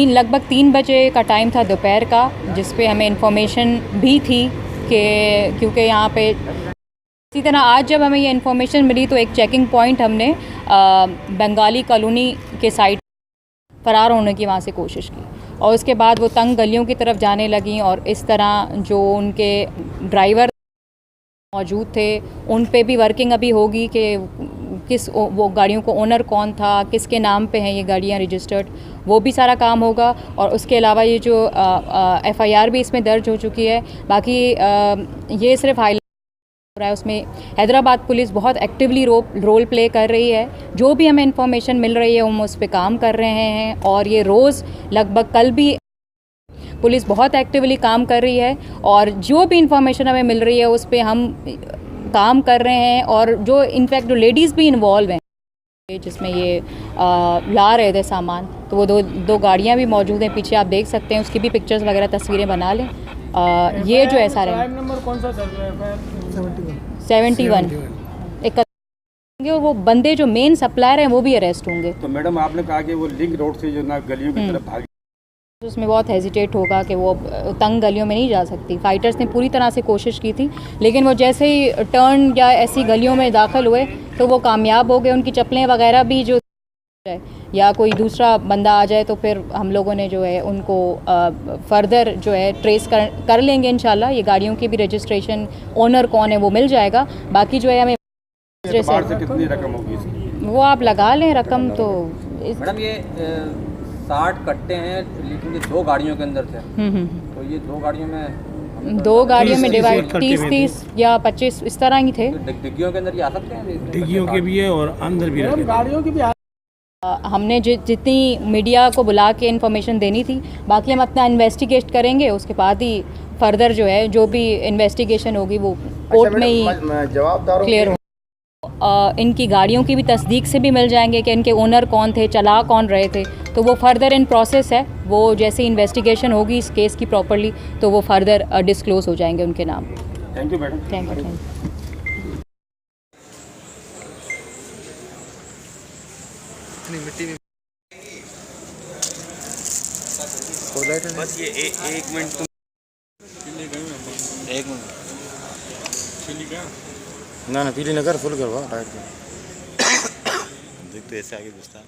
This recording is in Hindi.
लगभग 3 बजे का टाइम था दोपहर का, जिस पे हमें इन्फॉर्मेशन भी थी कि क्योंकि यहाँ पे इसी तरह आज जब हमें ये इन्फॉर्मेशन मिली तो एक चेकिंग पॉइंट हमने बंगाली कॉलोनी के साइड फ़रार होने की वहाँ से कोशिश की और उसके बाद वो तंग गलियों की तरफ जाने लगी और इस तरह जो उनके ड्राइवर मौजूद थे उन पे भी वर्किंग अभी होगी कि वो गाड़ियों को ओनर कौन था, किसके नाम पे हैं ये गाड़ियाँ रजिस्टर्ड, वो भी सारा काम होगा। और उसके अलावा ये जो एफआईआर भी इसमें दर्ज हो चुकी है। बाकी ये सिर्फ हाईलाइट हो रहा है, उसमें हैदराबाद पुलिस बहुत एक्टिवली रोल प्ले कर रही है। जो भी हमें इंफॉर्मेशन मिल रही है हम उस पर काम कर रहे हैं और ये रोज़ लगभग कल भी पुलिस बहुत एक्टिवली काम कर रही है और जो भी इंफॉर्मेशन हमें मिल रही है उस पर हम काम कर रहे हैं। और जो इनफैक्ट जो लेडीज़ भी इन्वॉल्व हैं जिसमें ये ला रहे थे सामान, तो वो दो गाड़ियाँ भी मौजूद हैं पीछे, आप देख सकते हैं, उसकी भी पिक्चर्स वगैरह तस्वीरें बना लें। ये जो है सारे नंबर कौन सा चल रहा है? 71 एक और वो बंदे जो मेन सप्लायर हैं वो भी अरेस्ट होंगे। तो मैडम आपने कहा कि वो लिंक रोड से जो ना गलियों की तरफ भागी, तो उसमें बहुत हेजिटेट होगा कि वो तंग गलियों में नहीं जा सकती। फाइटर्स ने पूरी तरह से कोशिश की थी लेकिन वो जैसे ही टर्न या ऐसी गलियों में दाखिल हुए तो वो कामयाब हो गए। उनकी चप्पलें वगैरह भी जो या कोई दूसरा बंदा आ जाए तो फिर हम लोगों ने जो है उनको फर्दर जो है ट्रेस कर लेंगे इंशाल्लाह। ये गाड़ियों की भी रजिस्ट्रेशन ओनर कौन है वो मिल जाएगा। बाकी जो है हमें से कितनी रकम होगी इसकी? वो आप लगा लें रकम। तो मैडम ये 60 कट्टे हैं लेकिन ये 2 गाड़ियों के अंदर थे, तो ये 2 गाड़ियों में 2 गाड़ियों में डिवाइड 30 या 25 इस तरह ही थे। डिग्गियों के अंदर ये आ सकते हैं? डिग्गियों के भी है और अंदर भी है गाड़ियों की भी। हमने जितनी मीडिया को बुला के इन्फॉर्मेशन देनी थी, बाकी हम अपना इन्वेस्टिगेट करेंगे। उसके बाद ही फर्दर जो है जो भी इन्वेस्टिगेशन होगी वो कोर्ट में ही क्लियर हो। इनकी गाड़ियों की भी तस्दीक से भी मिल जाएंगे कि इनके ओनर कौन थे, चला कौन रहे थे, तो वो फर्दर इन प्रोसेस है। वो जैसे इन्वेस्टिगेशन होगी इस केस की प्रॉपर्ली तो वो फर्दर डिस्क्लोज हो जाएंगे उनके नाम। Thank you madam. Thank you. मिट्टी में बस ये एक मिनट तुम एक मिनट ना पीली नगर फुल करवा देख तो ऐसे आगे घुसता है।